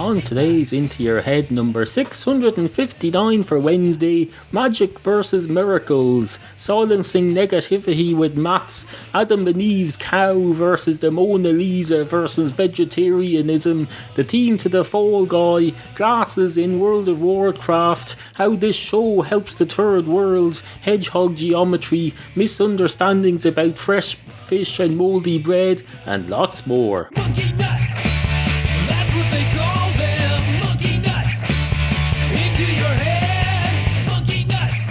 On today's Into Your Head number 659 for Wednesday, Magic versus Miracles, silencing negativity with maths, Adam and Eve's cow versus the Mona Lisa versus vegetarianism, the team to the Fall Guy, glasses in World of Warcraft, how this show helps the third world, hedgehog geometry, misunderstandings about fresh fish and mouldy bread, and lots more. Monkey nuts! That's what they call them! Monkey nuts! Into your head! Monkey nuts!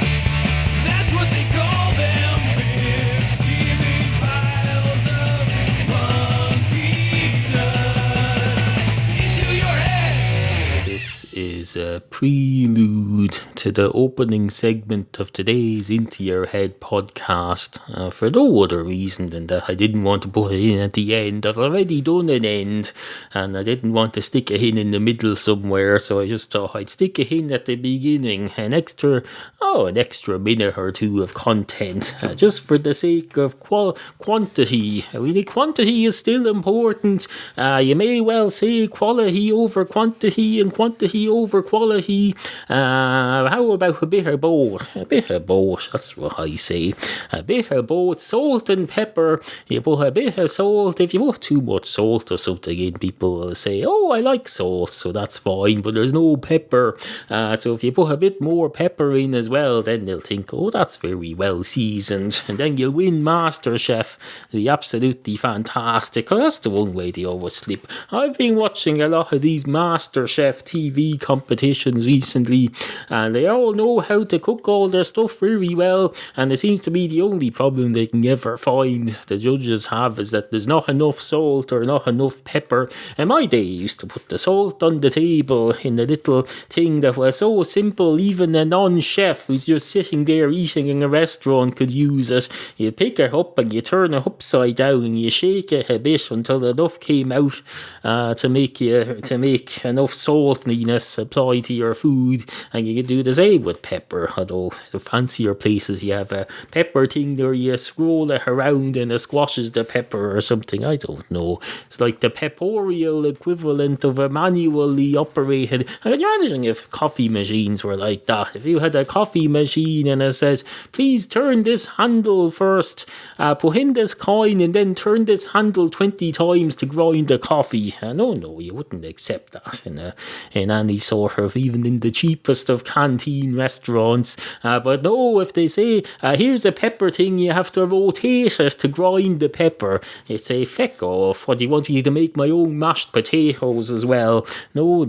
That's what they call them! Big steaming piles of monkey nuts! Into your head! This is a prelude to the opening segment of today's Into Your Head podcast, for no other reason than that I didn't want to put it in at the end. I've already done an end, and I didn't want to stick it in the middle somewhere, so I just thought I'd stick it in at the beginning, an extra minute or two of content, just for the sake of quantity. Really, quantity is still important. You may well say quality over quantity and quantity over quality. How about a bit of both? A bit of both, that's what I say. A bit of both. Salt and pepper. You put a bit of salt. If you put too much salt or something in, people will say, oh, I like salt, so that's fine, but there's no pepper. So if you put a bit more pepper in as well, then they'll think, oh, that's very well seasoned. And then you'll win MasterChef. The absolutely fantastic. That's the one way they always slip. I've been watching a lot of these MasterChef TV competitions recently, and they all know how to cook all their stuff very well, and it seems to be the only problem they can ever find, the judges have, is that there's not enough salt or not enough pepper. In my day, you used to put the salt on the table in a little thing that was so simple, even a non-chef who's just sitting there eating in a restaurant could use it. You pick it up and you turn it upside down and you shake it a bit until enough came out to make enough saltiness apply to your food, and you can do the same with pepper. Although the fancier places you have a pepper thing where you scroll it around and it squashes the pepper or something. I don't know. It's like the peporial equivalent of a manually operated. I can imagine if coffee machines were like that. If you had a coffee machine and it says, please turn this handle first, put in this coin and then turn this handle 20 times to grind the coffee. No, you wouldn't accept that in any sort of, even in the cheapest of canteen restaurants. But no, if they say, here's a pepper thing, you have to rotate it to grind the pepper, you say, feck off, what do you want me to make my own mashed potatoes as well? No.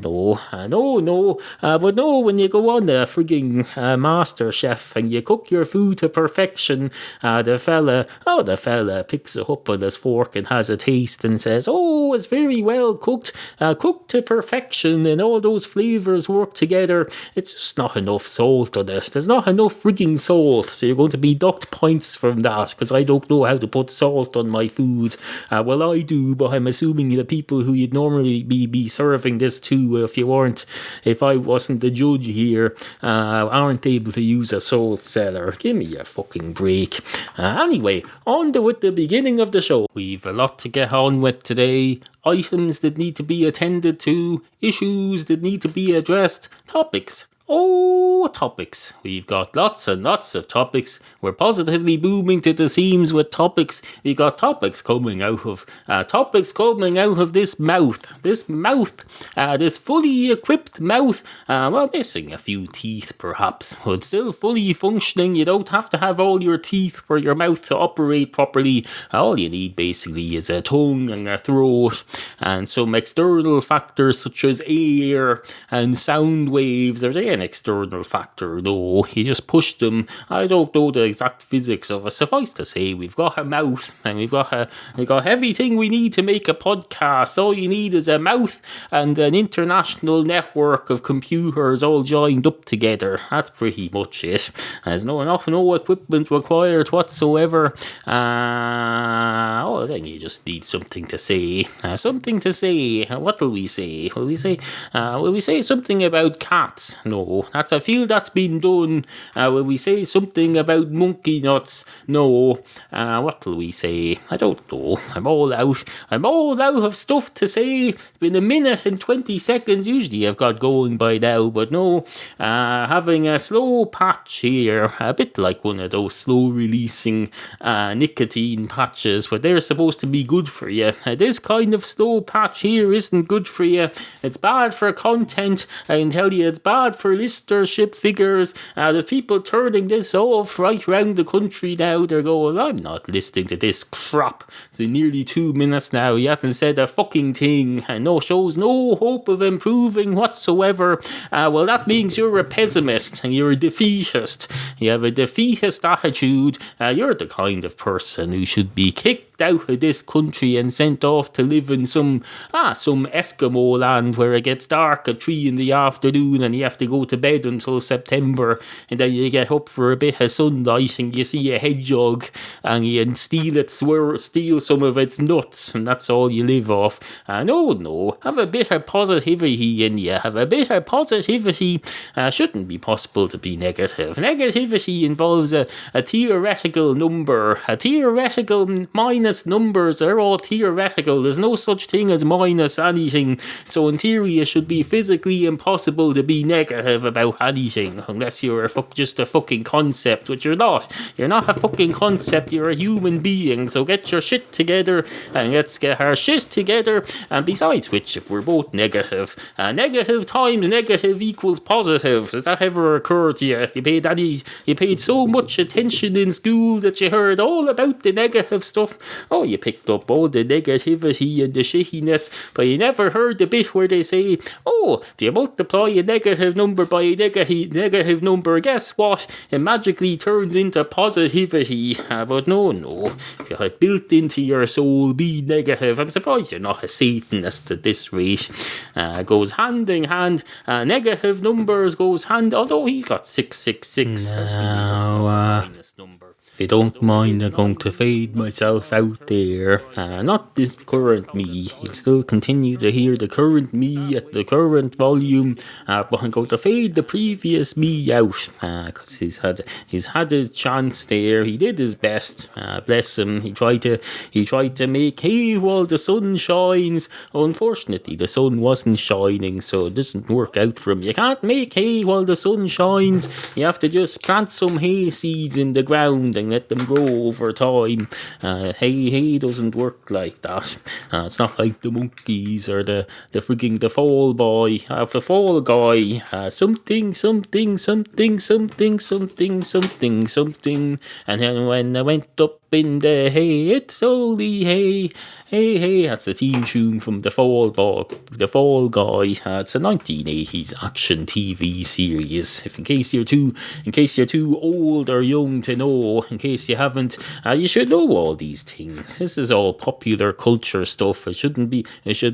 But no, when you go on a frigging MasterChef and you cook your food to perfection, the fella picks it up on his fork and has a taste and says, oh, it's very well cooked, cooked to perfection, and all those flavours work together. It's just not enough salt on it. There's not enough frigging salt, so you're going to be docked points from that, because I don't know how to put salt on my food. Well, I do, but I'm assuming the people who you'd normally be serving this to, if I wasn't the judge here, aren't able to use a salt cellar. Give me a fucking break. Anyway, on with the beginning of the show. We've a lot to get on with today. Items that need to be attended to, issues that need to be addressed, topics. Oh, topics. We've got lots and lots of topics. We're positively booming to the seams with topics. We've got topics coming out of this mouth. This fully equipped mouth. Missing a few teeth perhaps, but still fully functioning. You don't have to have all your teeth for your mouth to operate properly. All you need basically is a tongue and a throat and some external factors such as air and sound waves. Are they an external factor? No, you just push them. I don't know the exact physics of it. Suffice to say, we've got a mouth and we've got everything we need to make a podcast. All you need is a mouth and an international network of computers all joined up together. That's pretty much it. There's no equipment required whatsoever. Then you just need something to say. What will we say? Will we say something about cats? No. no. I feel that's been done. Will we say something about monkey nuts? No. What will we say? I don't know. I'm all out of stuff to say. It's been a minute and 20 seconds. Usually I've got going by now, but no. Having a slow patch here, a bit like one of those slow releasing nicotine patches, but they're supposed to be good for you. This kind of slow patch here isn't good for you. It's bad for content. I can tell you it's bad for listenership figures. There's people turning this off right round the country now. They're going, I'm not listening to this crap. It's in nearly 2 minutes now. He hasn't said a fucking thing. And no shows no hope of improving whatsoever. Well, that means you're a pessimist and you're a defeatist. You have a defeatist attitude. You're the kind of person who should be kicked out of this country and sent off to live in some Eskimo land where it gets dark at 3 in the afternoon and you have to go to bed until September, and then you get up for a bit of sunlight and you see a hedgehog and you steal some of its nuts, and that's all you live off. No, have a bit of positivity in you. Have a bit of positivity. Shouldn't be possible to be negative. Negativity involves a theoretical number. A theoretical minus numbers are all theoretical. There's no such thing as minus anything. So in theory, it should be physically impossible to be negative about anything, unless you're just a fucking concept, which you're not. You're not a fucking concept. You're a human being. So get your shit together and let's get our shit together. And besides which, if we're both negative, negative times negative equals positive. Does that ever occur to you? You paid so much attention in school that you heard all about the negative stuff. Oh, you picked up all the negativity and the shittiness, but you never heard the bit where they say, oh, if you multiply a negative number by a negative number, guess what? It magically turns into positivity. But no. If you had built into your soul, be negative. I'm surprised you're not a Satanist at this rate. Goes hand in hand. Negative numbers goes hand, although he's got 666 as the minus number. If you don't mind, I'm going to fade myself out there. Not this current me. You'll still continue to hear the current me at the current volume, but I'm going to fade the previous me out, because he's had his chance there. He did his best. Bless him. He tried to make hay while the sun shines. Unfortunately, the sun wasn't shining, so it doesn't work out for him. You can't make hay while the sun shines. You have to just plant some hay seeds in the ground and let them grow over time. Hay doesn't work like that. It's not like the monkeys or the fall boy, the fall guy. Something, and then when I went up in the hay, it's only hay. Hey, that's the theme tune from The Fall Guy. It's a 1980s action TV series. In case you're too old or young to know, in case you haven't, you should know all these things. This is all popular culture stuff. It should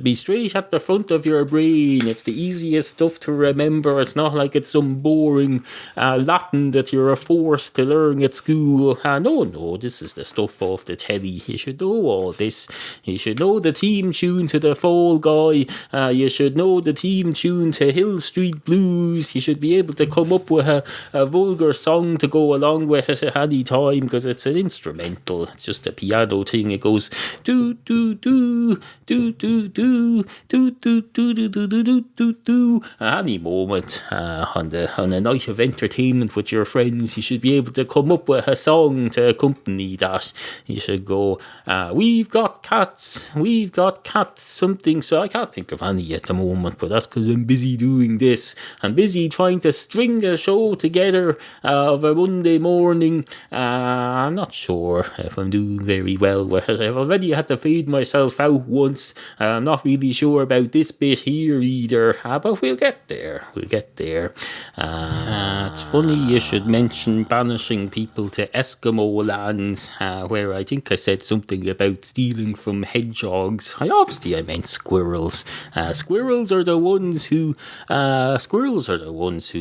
be straight at the front of your brain. It's the easiest stuff to remember. It's not like it's some boring Latin that you're forced to learn at school. No, this is the stuff off the telly. You should know all this. You should know the theme tune to The Fall Guy. You should know the theme tune to Hill Street Blues. You should be able to come up with a vulgar song to go along with it at any time, because it's an instrumental. It's just a piano thing. It goes do do do do do do do do do do do do do do. At any moment on a night of entertainment with your friends, you should be able to come up with a song to accompany that. You should go, we've got cats, something. So I can't think of any at the moment, but that's because I'm busy doing this. I'm busy trying to string a show together of a Monday morning. I'm not sure if I'm doing very well with it. I've already had to fade myself out once. I'm not really sure about this bit here either, but we'll get there. It's funny you should mention banishing people to Eskimo lands. where I think I said something about stealing from hedgehogs. I meant squirrels. Squirrels are the ones who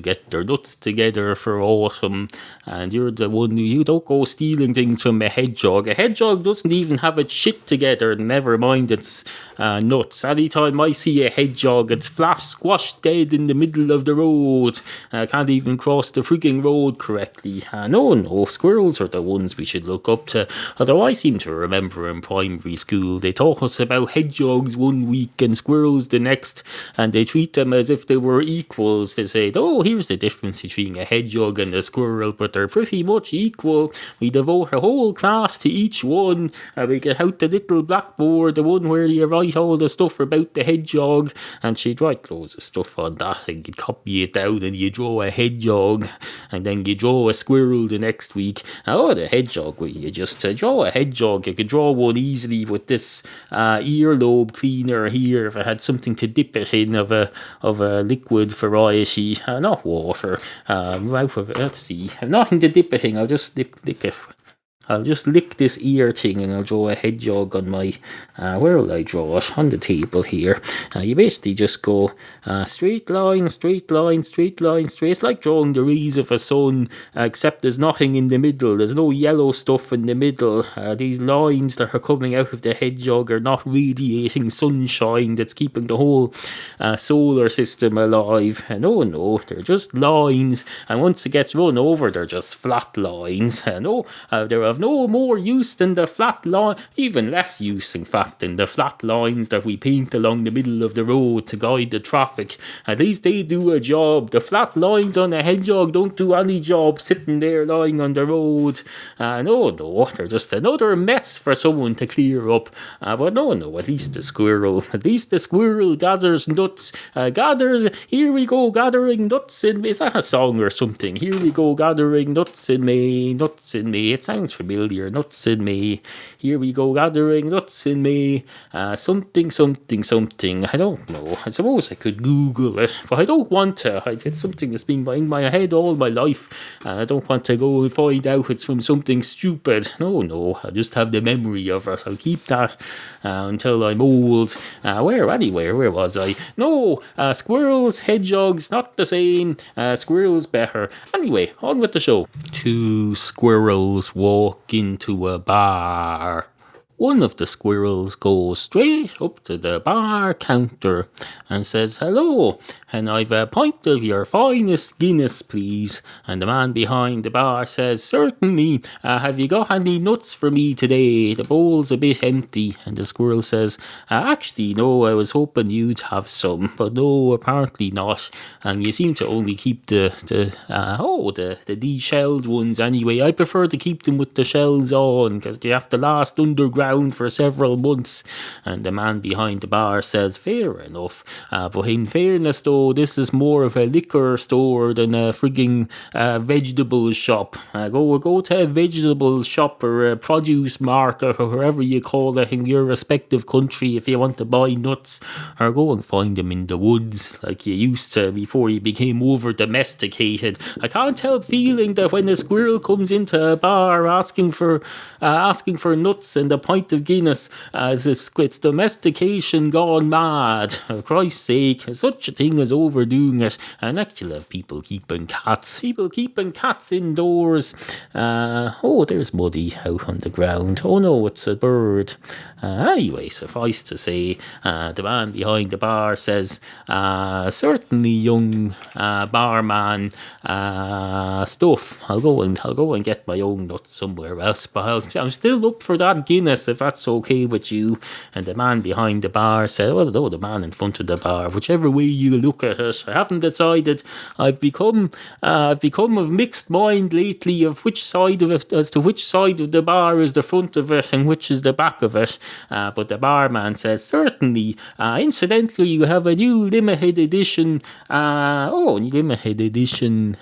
get their nuts together for autumn, and you're the one you don't go stealing things from a hedgehog. A hedgehog doesn't even have its shit together, never mind its nuts. Anytime I see a hedgehog, it's flat, squashed dead in the middle of the road. Can't even cross the freaking road correctly. No, squirrels are the ones we should look up to. Although I seem to remember in primary school they taught us about hedgehogs one week and squirrels the next, and they treat them as if they were equals. They say, oh, here's the difference between a hedgehog and a squirrel, but they're pretty much equal. We devote a whole class to each one. We get out the little blackboard, the one where you write all the stuff about the hedgehog, and she'd write loads of stuff on that, and you'd copy it down, and you draw a hedgehog, and then you draw a squirrel the next week. The hedgehog, well, you just draw a hedgehog. You could draw one easily with this earlobe cleaner here, if I had something to dip it in of a liquid variety, not water. Let's see, nothing to dip it in. I'll just lick it. I'll just lick this ear thing and I'll draw a hedgehog on my, where will I draw it? On the table here. You basically just go straight line, straight line, straight line, straight. It's like drawing the rays of a sun, except there's nothing in the middle. There's no yellow stuff in the middle. These lines that are coming out of the hedgehog are not radiating sunshine that's keeping the whole solar system alive. No, they're just lines. And once it gets run over, they're just flat lines. They're of no more use than the flat line, even less use in fact than the flat lines that we paint along the middle of the road to guide the traffic. At least they do a job. The flat lines on a hedgehog don't do any job sitting there lying on the road. No, they're just another mess for someone to clear up. But no, at least the squirrel gathers nuts. Here we go gathering nuts in May. Is that a song or something? Here we go gathering nuts in May, nuts in May. It sounds familiar. Nuts in May. Here we go gathering nuts in May. Something. I don't know. I suppose I could Google it, but I don't want to. It's something that's been in my head all my life. I don't want to go and find out it's from something stupid. No. I just have the memory of it. I'll keep that until I'm old. Where was I? No, squirrels, hedgehogs, not the same. Squirrels better. Anyway, on with the show. Two squirrels walk into a bar. One of the squirrels goes straight up to the bar counter and says, hello, and I've a pint of your finest Guinness, please. And the man behind the bar says, certainly, have you got any nuts for me today? The bowl's a bit empty. And the squirrel says, actually, no, I was hoping you'd have some, but no, apparently not. And you seem to only keep the de-shelled ones anyway. I prefer to keep them with the shells on, because they have to last underground for several months. And the man behind the bar says, fair enough, but in fairness though, this is more of a liquor store than a frigging vegetable shop. Go to a vegetable shop or a produce market or wherever you call it in your respective country if you want to buy nuts, or go and find them in the woods like you used to before you became over domesticated. I can't help feeling that when a squirrel comes into a bar asking for nuts and a pint of Guinness, it's domestication gone mad. For Christ's sake, such a thing as overdoing it. And actually have people keeping cats indoors. There's Muddy out on the ground. Oh no, it's a bird. Anyway, suffice to say, the man behind the bar says, certainly, young barman, stuff. I'll go and get my own nuts somewhere else, but I'm still up for that Guinness if that's okay with you. And the man behind the bar said, the man in front of the bar, whichever way you look at it, I haven't decided. I've become of mixed mind lately of which side of it, as to which side of the bar is the front of it and which is the back of it. But the barman says, certainly, incidentally, you have a new limited edition edition, limited edition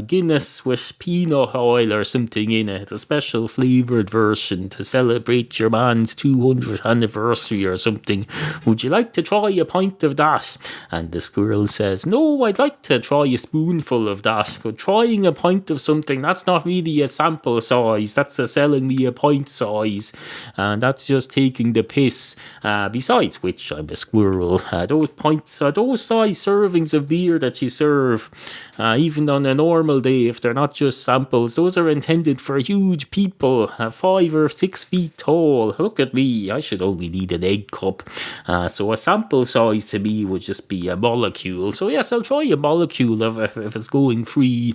Guinness with peanut oil or something in it. It's a special flavoured version to celebrate your man's 200th anniversary or something. Would you like to try a pint of that? And the squirrel says, no, I'd like to try a spoonful of that. But trying a pint of something, that's not really a sample size. That's selling me a pint size. And that's just taking the piss. Besides which, I'm a squirrel. Those pints, those size servings of beer that you serve, even on a normal day, if they're not just samples, those are intended for huge people, 5 or 6 feet tall. Look at me, I should only need an egg cup. So a sample size to me would just be a molecule. So yes, I'll try a molecule if it's going free.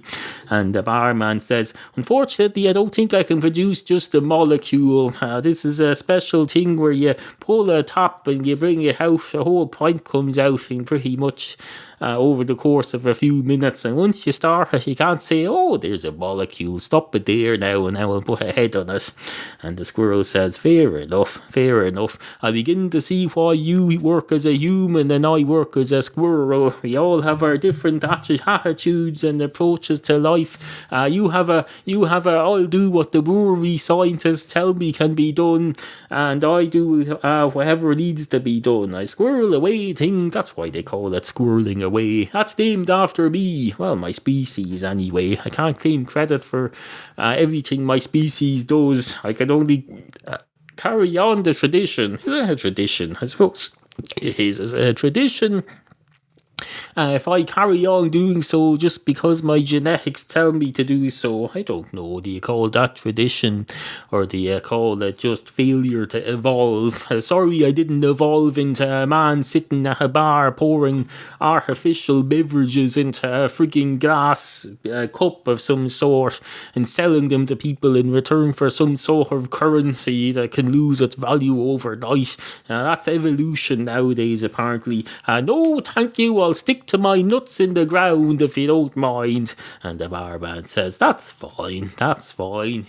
And the barman says, unfortunately, I don't think I can produce just a molecule. This is a special thing where you pull a tap and you bring it out, a whole pint comes out in pretty much over the course of a few minutes. And once you start it, you can't say, oh, there's a molecule, stop it there now, and I will put a head on it. And the squirrel says, fair enough. I begin to see why you work as a human and I work as a squirrel. We all have our different attitudes and approaches to life. You have a I'll do what the brewery scientists tell me can be done, and I do whatever needs to be done. I squirrel away things. That's why they call it squirreling away. That's named after me. Well, my species anyway. I can't claim credit for everything my species does. I can only carry on the tradition. Is it a tradition? I suppose it is. It's a tradition. If I carry on doing so just because my genetics tell me to do so, I don't know, do you call that tradition, or do you call it just failure to evolve? Sorry I didn't evolve into a man sitting at a bar pouring artificial beverages into a frigging glass cup of some sort and selling them to people in return for some sort of currency that can lose its value overnight. That's evolution nowadays, apparently. No, thank you, I'll stick to my nuts in the ground if you don't mind. And the barman says, that's fine.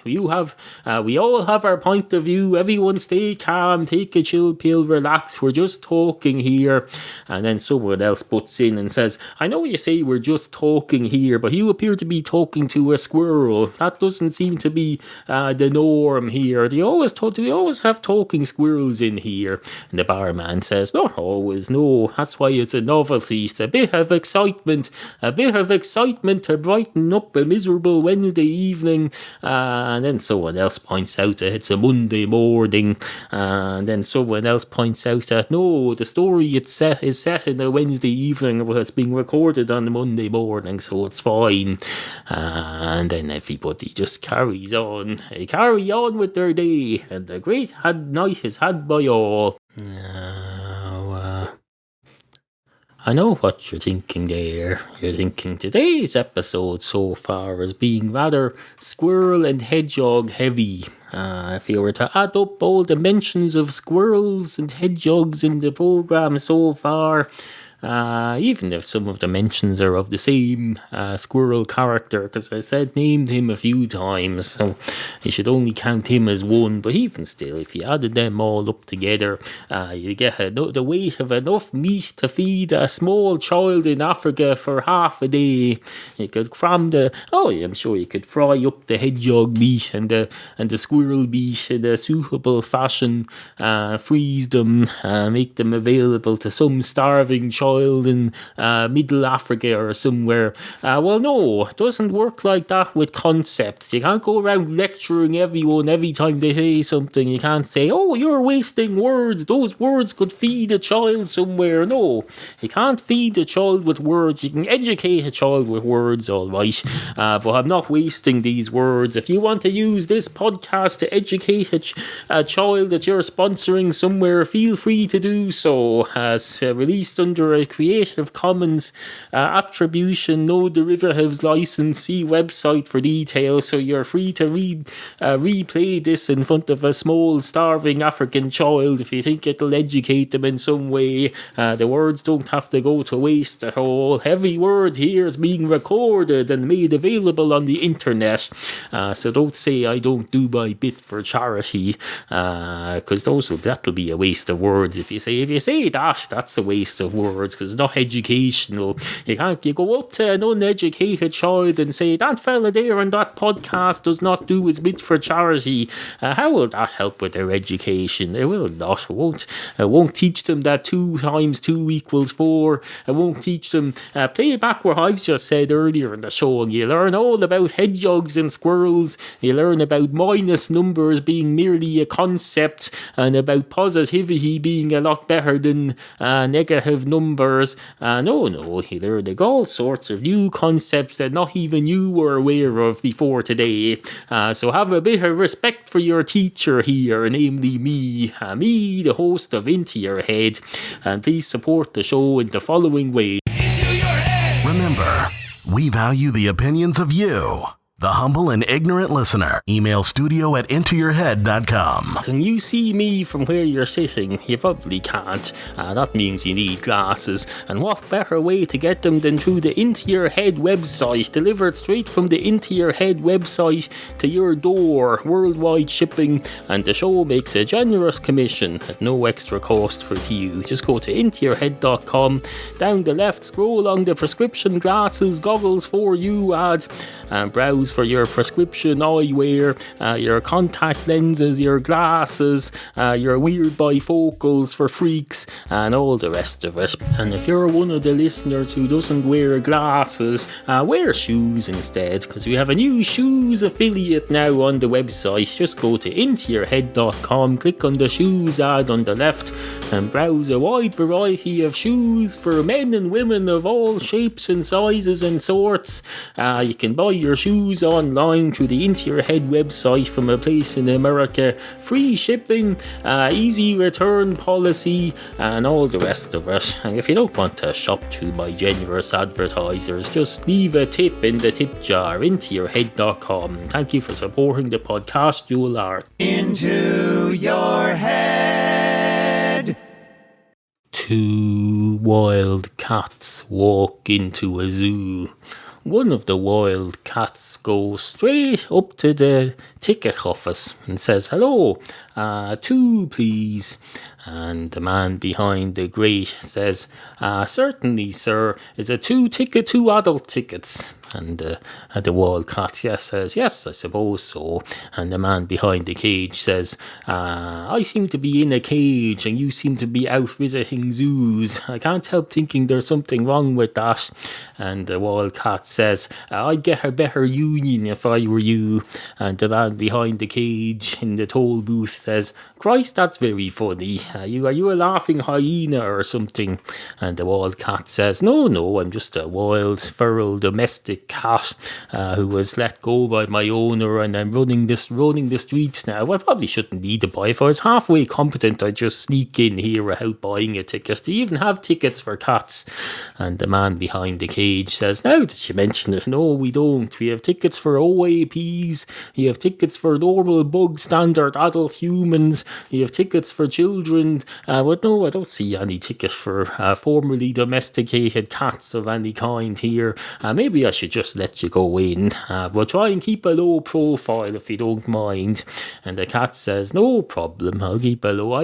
We all have our point of view. Everyone stay calm, take a chill pill, relax. We're just talking here. And then someone else butts in and says, I know you say we're just talking here, but you appear to be talking to a squirrel. That doesn't seem to be the norm here. Do we always have talking squirrels in here? And the barman says, not always, no. That's why it's a novelty. It's a bit of excitement to brighten up a miserable Wednesday evening. And then someone else points out that it's a Monday morning. And then someone else points out that no, the story is set in a Wednesday evening, but it's being recorded on a Monday morning, so it's fine. And then everybody just carries on. They carry on with their day, and a great night is had by all. I know what you're thinking there. You're thinking today's episode so far is being rather squirrel and hedgehog heavy. If you were to add up all the mentions of squirrels and hedgehogs in the program so far, even if some of the mentions are of the same squirrel character, because I named him a few times, so you should only count him as one. But even still, if you added them all up together, you get the weight of enough meat to feed a small child in Africa for half a day. You could cram I'm sure you could fry up the hedgehog meat and the squirrel meat in a suitable fashion, freeze them, make them available to some starving child in middle Africa or somewhere. Well, no, it doesn't work like that with concepts. You can't go around lecturing everyone every time they say something. You can't say, oh, you're wasting words. Those words could feed a child somewhere. No, you can't feed a child with words. You can educate a child with words, all right. But I'm not wasting these words. If you want to use this podcast to educate a child that you're sponsoring somewhere, feel free to do so. As released under a Creative Commons attribution, no derivatives license. See website for details. So you're free to replay this in front of a small starving African child if you think it'll educate them in some way. The words don't have to go to waste at all. Every word here is being recorded and made available on the internet. So don't say I don't do my bit for charity, because that'll be a waste of words. If you say that, that's a waste of words. words because it's not educational. You go up to an uneducated child and say, that fella there on that podcast does not do his bit for charity. How will that help with their education? It will not. It won't teach them that 2 times 2 equals 4. It won't teach them. Play back what I've just said earlier in the show, and you learn all about hedgehogs and squirrels. You learn about minus numbers being merely a concept, and about positivity being a lot better than negative numbers. No, you learn all sorts of new concepts that not even you were aware of before today. So have a bit of respect for your teacher here, namely me, the host of Into Your Head, and please support the show in the following way. Into your head. Remember, we value the opinions of you, the humble and ignorant listener. Email studio@intoyourhead.com. Can you see me from where you're sitting? You probably can't. That means you need glasses. And what better way to get them than through the Into Your Head website, delivered straight from the Into Your Head website to your door, worldwide shipping, and the show makes a generous commission at no extra cost for you. Just go to intoyourhead.com, down the left, scroll along the prescription glasses, goggles for you ad, and browse for your prescription eyewear, your contact lenses, your glasses, your weird bifocals for freaks, and all the rest of it. And if you're one of the listeners who doesn't wear glasses, wear shoes instead, because we have a new shoes affiliate now on the website. Just go to intoyourhead.com, click on the shoes ad on the left, and browse a wide variety of shoes for men and women of all shapes and sizes and sorts. You can buy your shoes online through the Into Your Head website from a place in America. Free shipping, easy return policy, and all the rest of it. And if you don't want to shop through my generous advertisers, just leave a tip in the tip jar. Intoyourhead.com. Thank you for supporting the podcast, Jewel Art. Into your head. 2 wild cats walk into a zoo. One of the wild cats goes straight up to the ticket office and says, "Hello, 2 please." And the man behind the grate says, "Certainly, sir. Is it 2 adult tickets?" And the wild cat says, "Yes, I suppose so." And the man behind the cage says, "I seem to be in a cage and you seem to be out visiting zoos. I can't help thinking there's something wrong with that." And the wild cat says, "I'd get a better union if I were you." And the man behind the cage in the toll booth says, "Christ, that's very funny. Are you a laughing hyena or something?" And the wild cat says, No, I'm just a wild, feral, domestic cat who was let go by my owner, and I'm running the streets now. I probably shouldn't need to buy. If I was halfway competent, I'd just sneak in here without buying a ticket. Do you even have tickets for cats? And the man behind the cage says, "Now that you mention it, no, we don't. We have tickets for OAPs. We have tickets for normal bug standard adult humans. We have tickets for children. But no, I don't see any tickets for formerly domesticated cats of any kind here. Maybe I should just let you go in. But try and keep a low profile if you don't mind." And the cat says, "No problem. I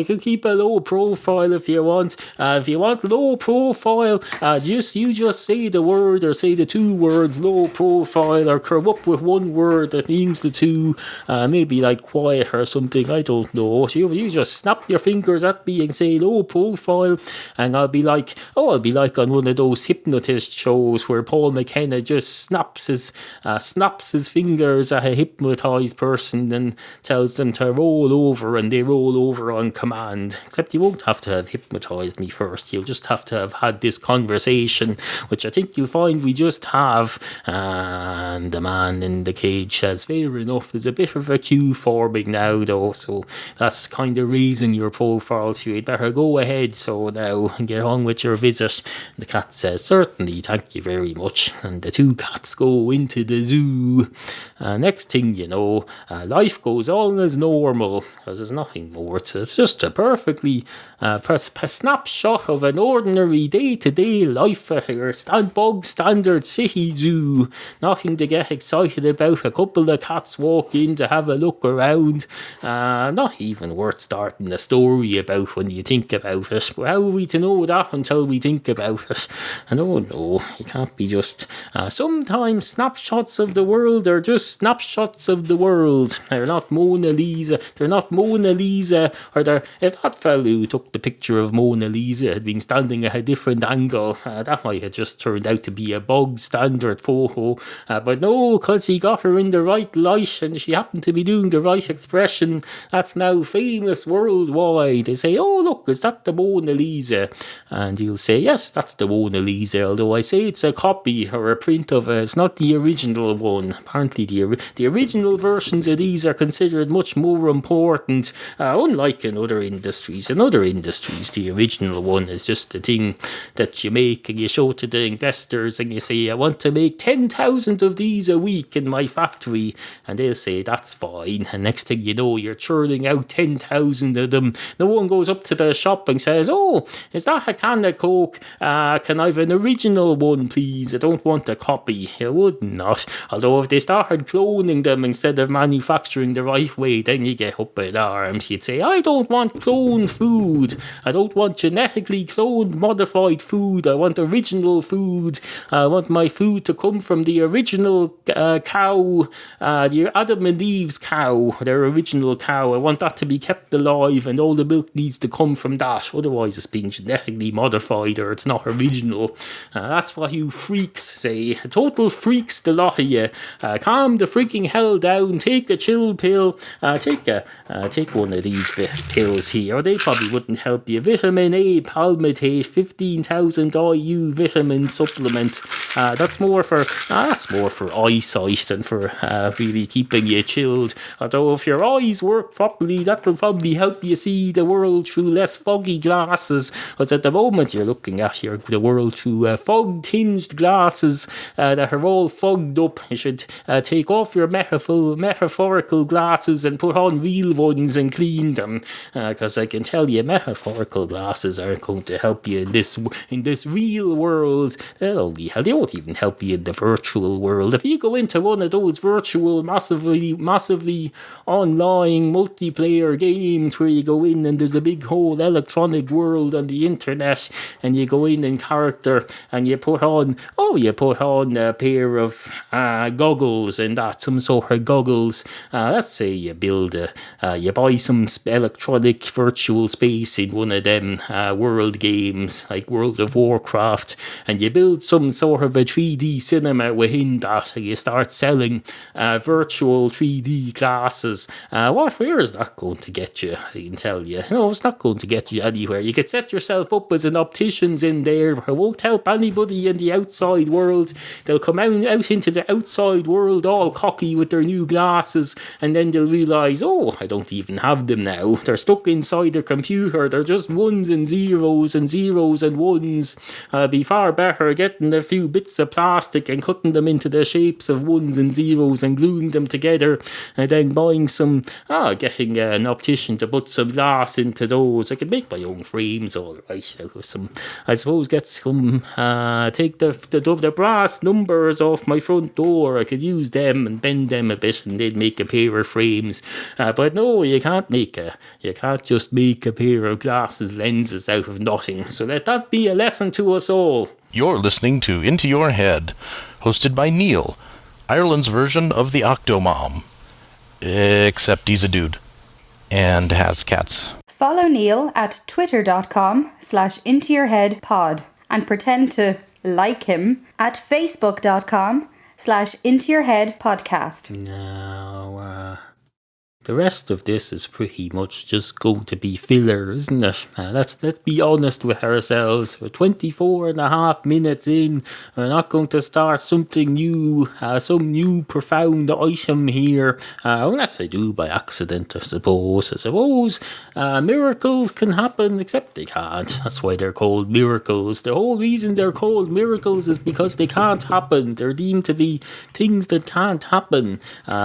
can keep a low profile if you want. If you want low profile, you just say the word, or say the 2 words, low profile, or come up with 1 word that means the 2. Maybe like quiet or something. I don't know. So you just snap your fingers at me and say low profile, and I'll be like on one of those hypnotist shows where Paul McKenna just snaps his fingers at a hypnotized person and tells them to roll over, and they roll over on command. Except you won't have to have hypnotized me first. You'll just have to have had this conversation, which I think you'll find we just have." And the man in the cage says, "Fair enough. There's a bit of a queue forming now, though, so that's kind of raising your profile, so you'd better go ahead so now and get on with your visit." The cat says, "Certainly, thank you very much." And the 2 cats go into the zoo. Next thing you know, life goes on as normal, because there's nothing more. It's just a perfectly snapshot of an ordinary day-to-day life at your bog standard city zoo. Nothing to get excited about. A couple of cats walk in to have a look around. Not even worth starting a story about. about when you think about it. But how are we to know that until we think about it? I don't know. It can't be just... sometimes snapshots of the world are just snapshots of the world. They're not Mona Lisa. They're not Mona Lisa. Or they're... If that fellow who took the picture of Mona Lisa had been standing at a different angle, that might have just turned out to be a bog standard photo. But no, because he got her in the right light and she happened to be doing the right expression, that's now famous worldwide. They say, oh look, is that the Mona Lisa? And you'll say, yes, that's the Mona Lisa, although I say it's a copy or a print of it. It's not the original one. Apparently the original versions of these are considered much more important, unlike in other industries. In other industries, the original one is just the thing that you make and you show to the investors and you say, I want to make 10,000 of these a week in my factory, and they'll say, that's fine. And next thing you know, you're churning out 10,000 of them. No one goes up to the shop and says, oh, is that a can of Coke? Can I have an original one, please? I don't want a copy. You would not. Although if they started cloning them instead of manufacturing the right way, then you get up in arms. You'd say, I don't want cloned food. I don't want genetically cloned, modified food. I want original food. I want my food to come from the original cow, the Adam and Eve's cow, their original cow. I want that to be kept alive and all the milk needs to come from that. Otherwise it's being genetically modified or it's not original. That's what you freaks say. Total freaks, the lot of you. Calm the freaking hell down. Take a chill pill. Take one of these pills here. They probably wouldn't help you. Vitamin A palmitate, 15,000 IU vitamin supplement. That's more for eyesight than for really keeping you chilled. Although if your eyes work properly, that will probably help you see the world through less foggy glasses. Because at the moment you're looking at the world through fog-tinged glasses that are all fogged up. You should take off your metaphorical glasses and put on real ones and clean them. Because I can tell you, metaphorical glasses aren't going to help you in this real world. They won't even help you in the virtual world. If you go into one of those virtual, massively online multiplayer games where you go in and there's a big whole electronic world on the internet, and you go in character and you put on a pair of goggles and that, some sort of goggles. Let's say you buy some electronic virtual space in one of them world games like World of Warcraft, and you build some sort of a 3D cinema within that, and you start selling virtual 3D glasses. Where is that going to get you? I can tell you. No, it's not going to get you anywhere. You could set yourself up as an optician's in there. It won't help anybody in the outside world. They'll come out into the outside world all cocky with their new glasses, and then they'll realise, oh, I don't even have them now. They're stuck inside their computer. They're just ones and zeros and ones. Be far better getting a few bits of plastic and cutting them into the shapes of ones and zeros and gluing them together, and then getting an optician to put some glass into those. I could make my own frames, all right. I suppose get some, take the brass numbers off my front door. I could use them and bend them a bit, and they'd make a pair of frames. But no, you can't just make a pair of glasses lenses out of nothing. So let that be a lesson to us all. You're listening to Into Your Head, hosted by Neil, Ireland's version of the Octomom. Except he's a dude and has cats. Follow Neil at twitter.com/intoyourheadpod and pretend to like him at facebook.com/intoyourheadpodcast. Now, the rest of this is pretty much just going to be filler, isn't it? Let's be honest with ourselves. We're 24 and a half minutes in. We're not going to start something new, some new profound item here, unless I do by accident, I suppose. Miracles can happen, except they can't. That's why they're called miracles. The whole reason they're called miracles is because they can't happen. They're deemed to be things that can't happen.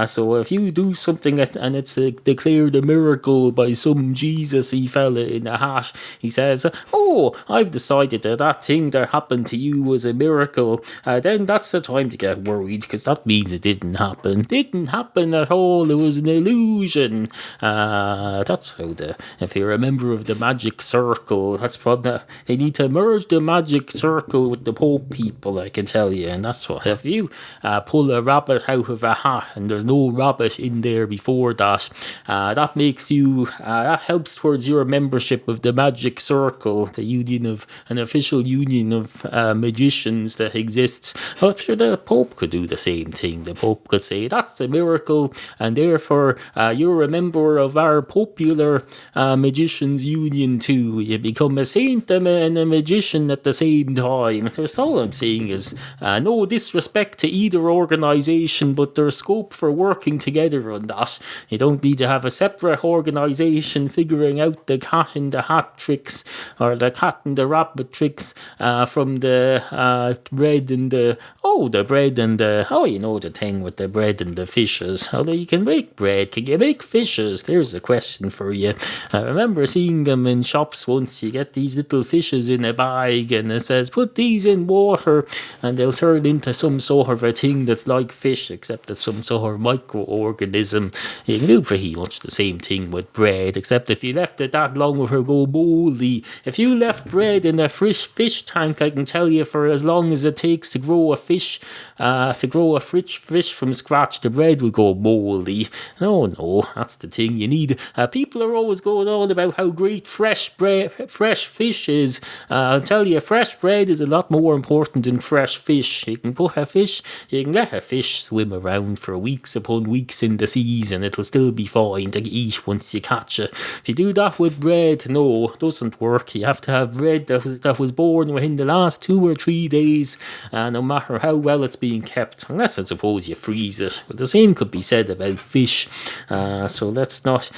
So if you do something and it's gets declared a miracle by some Jesus-y fella in a hat. He says, "Oh, I've decided that thing that happened to you was a miracle." Then that's the time to get worried, because that means it didn't happen. Didn't happen at all. It was an illusion. That's how if you're a member of the magic circle, that's probably, they need to merge the magic circle with the Pope people, I can tell you. And that's what, if you pull a rabbit out of a hat and there's no rabbit in there before that, that makes you, that helps towards your membership of the magic circle, the union of, an official union of magicians that exists. I'm sure the Pope could do the same thing. The Pope could say, that's a miracle, and therefore you're a member of our popular magicians union too. You become a saint and a magician at the same time. That's all I'm saying is no disrespect to either organisation, but there's scope for working together on that. You don't need to have a separate organisation figuring out the cat in the hat tricks or the cat in the rabbit tricks from the bread and the the thing with the bread and the fishes. Although you can make bread, can you make fishes? There's a question for you. I remember seeing them in shops once. You get these little fishes in a bag and it says put these in water and they'll turn into some sort of a thing that's like fish, except it's some sort of microorganism. You can do pretty much the same thing with bread, except if you left it that long it will go moldy. If you left bread in a fresh fish tank, I can tell you, for as long as it takes to grow a fish, fish from scratch, the bread will go moldy. No, that's the thing you need. People are always going on about how great fresh fish is. I'll tell you, fresh bread is a lot more important than fresh fish. You can let a fish swim around for weeks upon weeks in the seas and it'll still be fine to eat once you catch it. If you do that with bread, no, it doesn't work. You have to have bread that was born within the last 2 or 3 days, no matter how well it's being kept, unless I suppose you freeze it. But the same could be said about fish. So let's not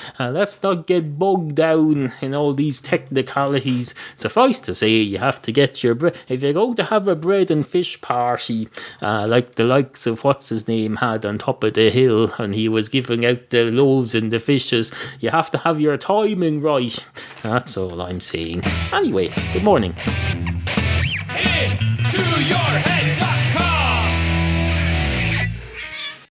get bogged down in all these technicalities. Suffice to say, you have to get your bread. If you're going to have a bread and fish party, like the likes of what's his name had on top of the hill, and he was giving out the loaves and the fishes, you have to have your timing right. That's all I'm saying. Anyway, good morning.